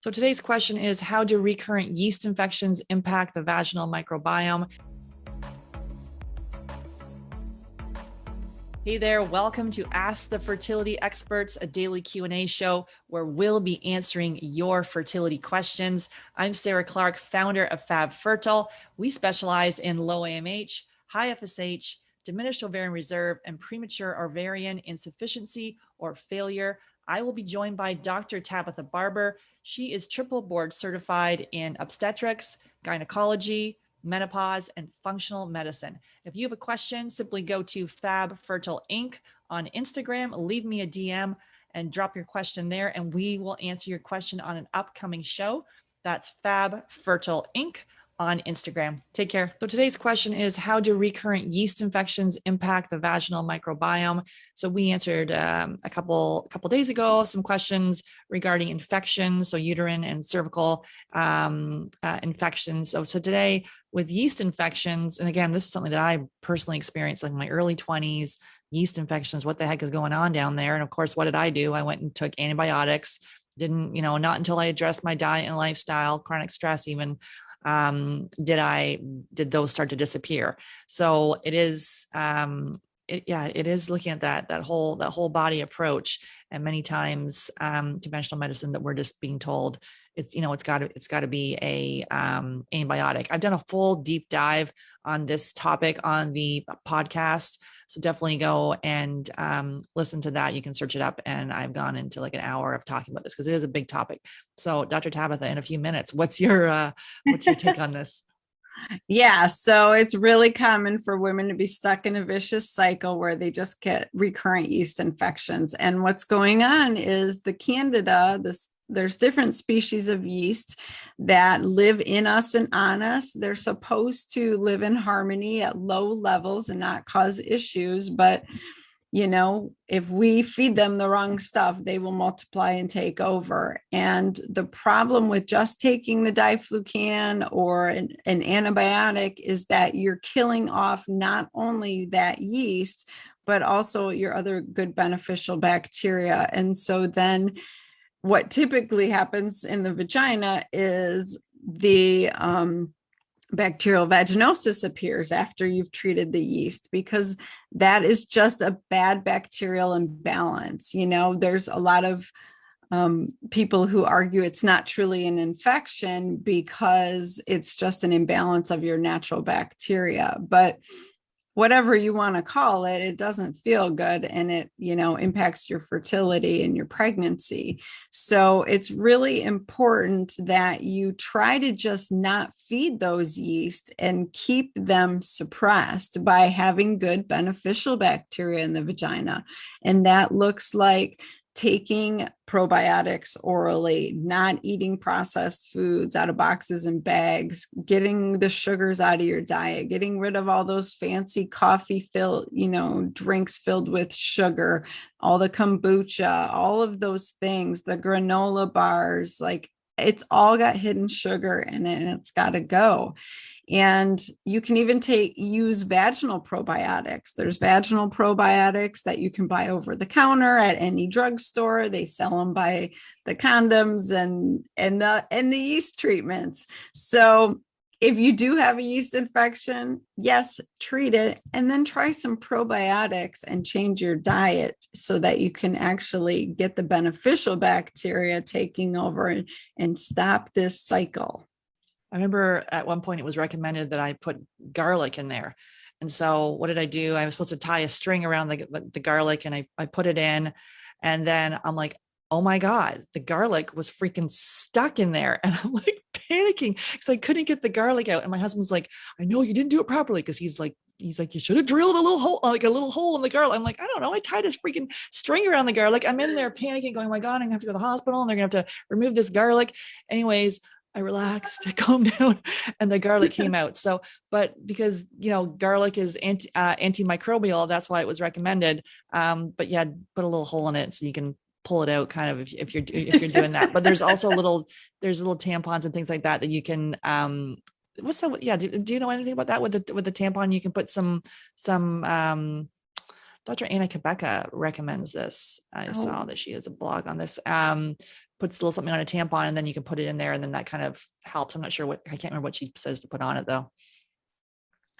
So today's question is, how do recurrent yeast infections impact the vaginal microbiome? Hey there, welcome to Ask the Fertility Experts, a daily Q&A show where we'll be answering your fertility questions. I'm Sarah Clark, founder of Fab Fertile. We specialize in low AMH, high FSH, diminished ovarian reserve, and premature ovarian insufficiency or failure. I will be joined by Dr. Tabatha Barber. She is triple board certified in obstetrics, gynecology, menopause, and functional medicine. If you have a question, simply go to Fab Fertile Inc. on Instagram, leave me a DM and drop your question there, and we will answer your question on an upcoming show. That's Fab Fertile Inc. on Instagram. Take care. So today's question is, how do recurrent yeast infections impact the vaginal microbiome? So we answered a couple days ago some questions regarding infections, so uterine and cervical infections. So today with yeast infections, and again, this is something that I personally experienced like in my early 20s, yeast infections, what the heck is going on down there? And of course, what did I do? I went and took antibiotics. Didn't, not until I addressed my diet and lifestyle, chronic stress even, did those start to disappear. So it is, it is looking at that whole body approach. And many times, conventional medicine that we're just being told it's got to be a antibiotic. I've done a full deep dive on this topic on the podcast. So definitely go and listen to that. You can search it up. And I've gone into like an hour of talking about this because it is a big topic. So Dr. Tabatha, in a few minutes, what's your take on this? Yeah, so it's really common for women to be stuck in a vicious cycle where they just get recurrent yeast infections. And what's going on is the candida, there's different species of yeast that live in us and on us. They're supposed to live in harmony at low levels and not cause issues. But, if we feed them the wrong stuff, they will multiply and take over. And the problem with just taking the diflucan or an antibiotic is that you're killing off not only that yeast, but also your other good beneficial bacteria. And so then what typically happens in the vagina is the bacterial vaginosis appears after you've treated the yeast, because that is just a bad bacterial imbalance. There's a lot of people who argue it's not truly an infection because it's just an imbalance of your natural bacteria. But whatever you want to call it, it doesn't feel good, and it, impacts your fertility and your pregnancy. So it's really important that you try to just not feed those yeast and keep them suppressed by having good beneficial bacteria in the vagina. And that looks like taking probiotics orally, not eating processed foods out of boxes and bags, getting the sugars out of your diet, getting rid of all those fancy coffee filled, drinks filled with sugar, all the kombucha, all of those things, the granola bars, like it's all got hidden sugar in it and it's got to go. And you can even use vaginal probiotics. There's vaginal probiotics that you can buy over the counter at any drugstore. They sell them by the condoms and the yeast treatments. So if you do have a yeast infection, yes, treat it and then try some probiotics and change your diet so that you can actually get the beneficial bacteria taking over and stop this cycle. I remember at one point it was recommended that I put garlic in there. And so what did I do? I was supposed to tie a string around the garlic, and I put it in. And then I'm like, oh my God, the garlic was freaking stuck in there. And I'm like panicking because I couldn't get the garlic out. And my husband's like, I know you didn't do it properly. Cause he's like, you should have drilled a little hole in the garlic. I'm like, I don't know. I tied this freaking string around the garlic. I'm in there panicking, going, oh my God, I'm gonna have to go to the hospital and they're gonna have to remove this garlic. Anyways, I relaxed, I calmed down, and the garlic came out. So, but because, garlic is antimicrobial, that's why it was recommended. But yeah, put a little hole in it so you can pull it out kind of if you're doing that. But there's also little tampons and things like that you can, what's that? Yeah. Do you know anything about that with the tampon? You can put some, Dr. Anna Quebeca recommends this. I saw that she has a blog on this. puts a little something on a tampon, and then you can put it in there, and then that kind of helps. I'm not sure I can't remember what she says to put on it though.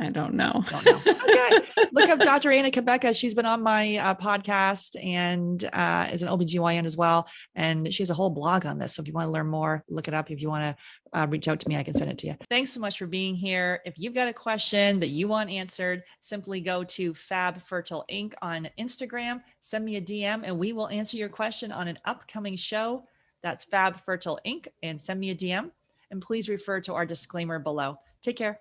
I don't know. Okay. Look up Dr. Anna Quebeca. She's been on my podcast and is an OBGYN as well. And she has a whole blog on this. So if you want to learn more, look it up. If you want to reach out to me, I can send it to you. Thanks so much for being here. If you've got a question that you want answered, simply go to Fab Fertile Inc. on Instagram, send me a DM, and we will answer your question on an upcoming show. That's Fab Fertile Inc. and send me a DM. And please refer to our disclaimer below. Take care.